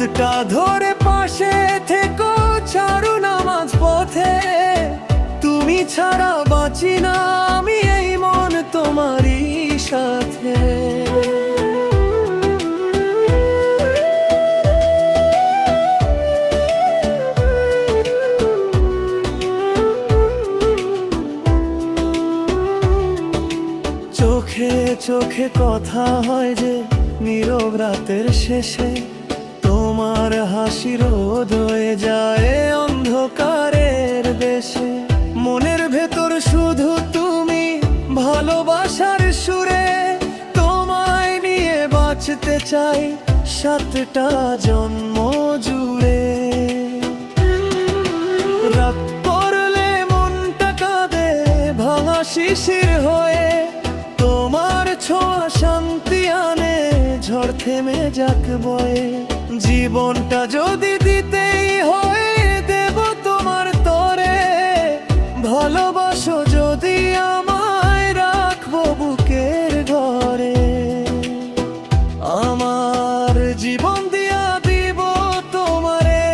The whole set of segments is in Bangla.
হাতটা ধরে পাশে থেকো, চারু নামাজ পথে। তুমি ছাড়া বাঁচি না আমি, এই মন তোমারই সাথে। চোখে চোখে কথা হয় যে নীরব রাতের শেষে, তোমার হাসি রোদ হয়ে যায় অন্ধকারের দেশে। মনের ভেতর শুধু তুমি, ভালোবাসার সুরে। তোমায় নিয়ে বাঁচতে চাই 7টা জন্ম জুড়ে। রাত পড়লে মনটা কাঁদে ভাঙা শিশির হয়ে, তোমার ছোঁয়া শান্তি আনে ঝড় থেমে যাক বয়ে। জীবনটা যদি দিতেই হয় দেব তোমার তরে, ভালোবাসো যদি আমায় রাখবো বুকের ঘরে। আমার জীবন দিয়া দিব তোমারে,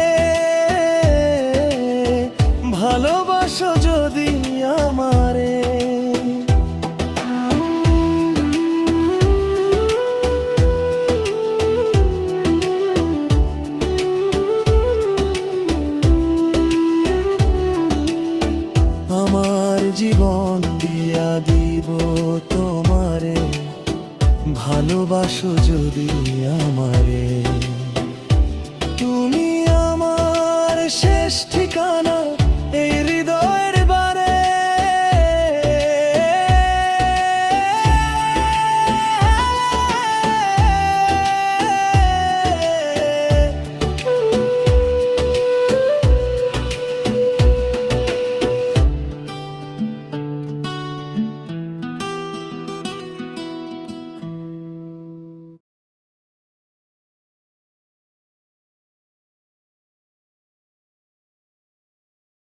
ভালোবাসো যদি আমারে। আমার জীবন দিয়া দিব তোমারে, ভালোবাসো যদি আমারে। তুমি আমার শেষ ঠিকানা,